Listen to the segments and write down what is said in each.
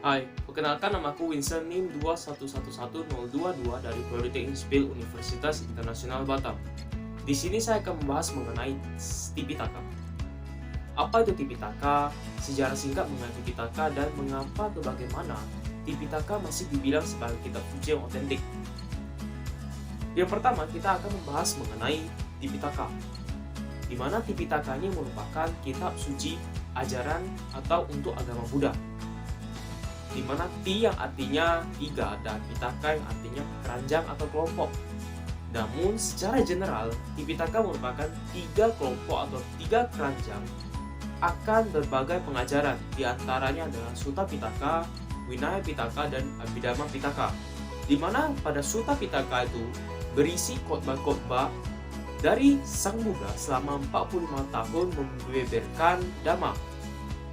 Hai, perkenalkan namaku Winston NIM 2111022 dari Prodi Teknik Sipil Universitas Internasional Batam. Di sini saya akan membahas mengenai Tipitaka. Apa itu Tipitaka, sejarah singkat mengenai Tipitaka, dan mengapa atau bagaimana Tipitaka masih dibilang sebagai kitab suci yang otentik. Yang pertama, kita akan membahas mengenai Tipitaka, di mana Tipitaka ini merupakan kitab suci ajaran atau untuk agama Buddha, di mana Ti yang artinya tiga dan Pitaka yang artinya keranjang atau kelompok. Namun secara general, Tipitaka merupakan tiga kelompok atau tiga keranjang akan berbagai pengajaran, di antaranya adalah Sutta Pitaka, Vinaya Pitaka, dan Abhidhamma Pitaka. Di mana pada Sutta Pitaka itu berisi khotbah-khotbah dari Sang Buddha selama 45 tahun membeberkan Dhamma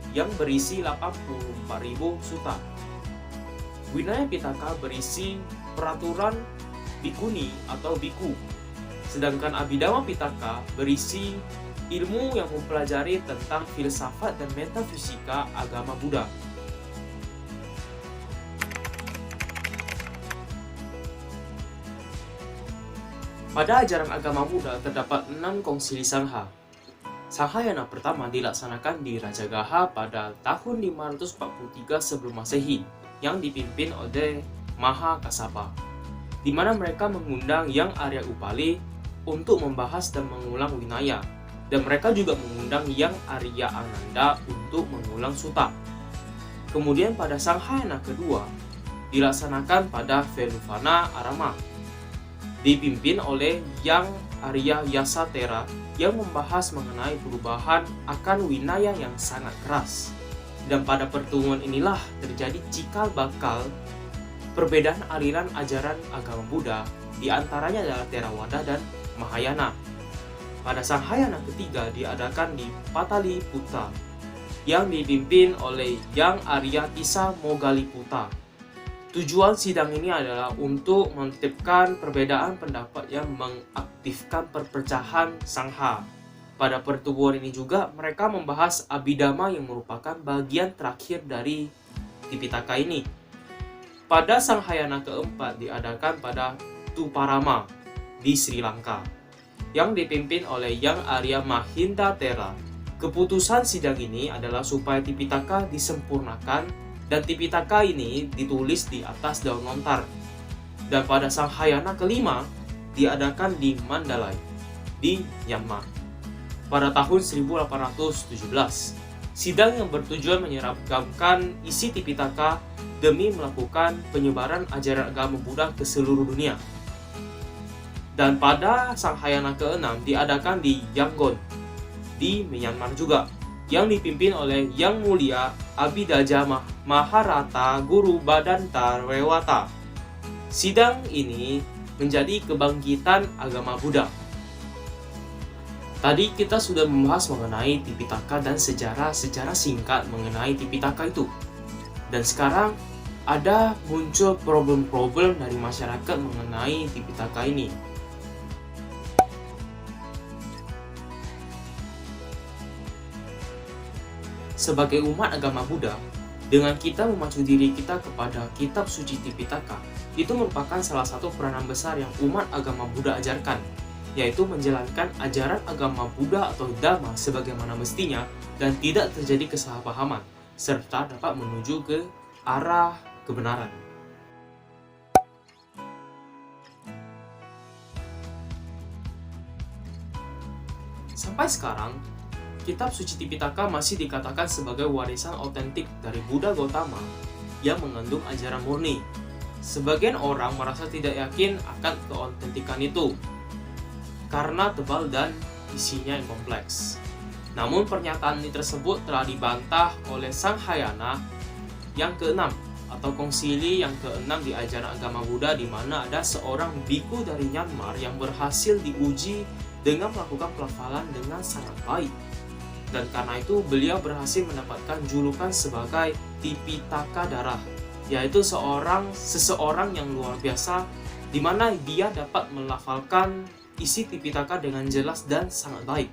yang berisi 84.000 sutta. Vinaya Pitaka berisi peraturan bikuni atau biku, sedangkan Abhidhamma Pitaka berisi ilmu yang mempelajari tentang filsafat dan metafisika agama Buddha. Pada ajaran agama Buddha terdapat 6 konsili Sangha. Sanghayana pertama dilaksanakan di Rajagaha pada tahun 543 sebelum Masehi yang dipimpin oleh Maha Kassapa, di mana mereka mengundang Yang Arya Upali untuk membahas dan mengulang Vinaya, dan mereka juga mengundang Yang Arya Ananda untuk mengulang Sutta. Kemudian pada Sanghayana kedua dilaksanakan pada Veluvana Arama, dipimpin oleh Yang Arya Yasatera yang membahas mengenai perubahan akan Vinaya yang sangat keras. Dan pada pertemuan inilah terjadi cikal bakal perbedaan aliran ajaran agama Buddha, di antaranya adalah Theravada dan Mahayana. Pada Sanghayana ketiga diadakan di Pataliputta yang dipimpin oleh Yang Arya Tissa Moggaliputta. Tujuan sidang ini adalah untuk menetapkan perbedaan pendapat yang mengaktifkan perpecahan Sangha. Pada pertemuan ini juga mereka membahas Abhidhamma yang merupakan bagian terakhir dari Tipitaka ini. Pada Sanghayana keempat diadakan pada Tuparama di Sri Lanka yang dipimpin oleh Yang Arya Mahinda-thera. Keputusan sidang ini adalah supaya Tipitaka disempurnakan, dan Tipitaka ini ditulis di atas daun lontar. Dan pada Sanghayana kelima diadakan di Mandalay di Myanmar pada tahun 1817. Sidang yang bertujuan menyeragamkan isi Tipitaka demi melakukan penyebaran ajaran agama Buddha ke seluruh dunia. Dan pada Sanghayana ke-6 diadakan di Yangon di Myanmar juga, yang dipimpin oleh Yang Mulia Abhidaja Maharata Guru Badanta Rewata. Sidang ini menjadi kebangkitan agama Buddha. Tadi kita sudah membahas mengenai Tipitaka dan sejarah singkat mengenai Tipitaka itu. Dan sekarang ada muncul problem-problem dari masyarakat mengenai Tipitaka ini. Sebagai umat agama Buddha, dengan kita memacu diri kita kepada kitab suci Tipitaka, itu merupakan salah satu peranan besar yang umat agama Buddha ajarkan, yaitu menjalankan ajaran agama Buddha atau Dhamma sebagaimana mestinya dan tidak terjadi kesalahpahaman, serta dapat menuju ke arah kebenaran. Sampai sekarang, kitab suci Tipitaka masih dikatakan sebagai warisan otentik dari Buddha Gautama yang mengandung ajaran murni. Sebagian orang merasa tidak yakin akan keotentikan itu karena tebal dan isinya yang kompleks. Namun pernyataan ini tersebut telah dibantah oleh Sanghayana yang ke-6 atau konsili yang ke-6 di ajaran agama Buddha, di mana ada seorang biku dari Myanmar yang berhasil diuji dengan melakukan pelafalan dengan sangat baik. Dan karena itu beliau berhasil mendapatkan julukan sebagai Tipitaka Darah, yaitu seseorang yang luar biasa, di mana dia dapat melafalkan isi Tipitaka dengan jelas dan sangat baik.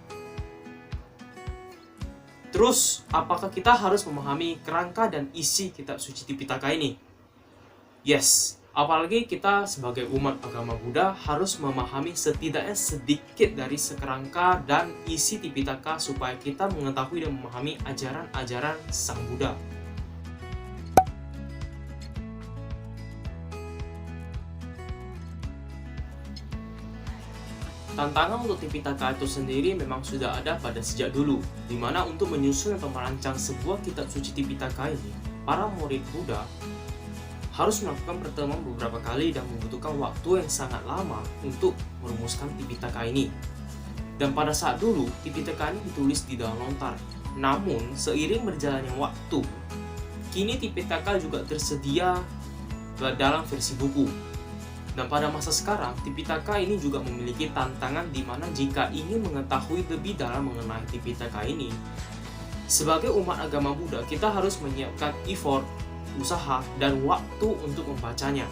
Terus, apakah kita harus memahami kerangka dan isi kitab suci Tipitaka ini? Yes, apalagi kita sebagai umat agama Buddha harus memahami setidaknya sedikit dari sekerangka dan isi Tipitaka supaya kita mengetahui dan memahami ajaran-ajaran Sang Buddha. Tantangan untuk Tipitaka itu sendiri memang sudah ada pada sejak dulu, di mana untuk menyusun atau merancang sebuah kitab suci Tipitaka ini, para murid Buddha harus melakukan pertemuan beberapa kali dan membutuhkan waktu yang sangat lama untuk merumuskan Tipitaka ini. Dan pada saat dulu, Tipitaka ini ditulis di dalam lontar. Namun, seiring berjalannya waktu, kini Tipitaka juga tersedia dalam versi buku. Dan pada masa sekarang, Tipitaka ini juga memiliki tantangan di mana jika ingin mengetahui lebih dalam mengenai Tipitaka ini, sebagai umat agama Buddha, kita harus menyiapkan effort, usaha, dan waktu untuk membacanya.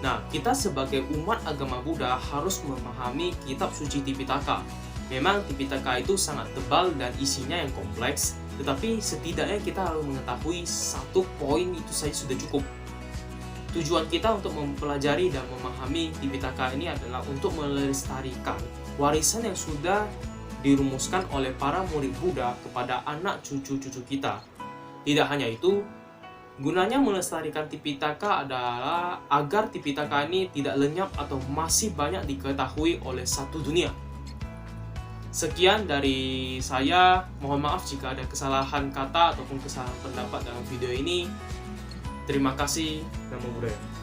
Nah, kita sebagai umat agama Buddha harus memahami kitab suci Tipitaka. Memang Tipitaka itu sangat tebal dan isinya yang kompleks, tetapi setidaknya kita harus mengetahui satu poin itu saja sudah cukup. Tujuan kita untuk mempelajari dan memahami Tipitaka ini adalah untuk melestarikan warisan yang sudah dirumuskan oleh para murid Buddha kepada anak cucu-cucu kita. Tidak hanya itu, gunanya melestarikan Tipitaka adalah agar Tipitaka ini tidak lenyap atau masih banyak diketahui oleh satu dunia. Sekian dari saya, mohon maaf jika ada kesalahan kata ataupun kesalahan pendapat dalam video ini. Terima kasih, Namo Buddhaya.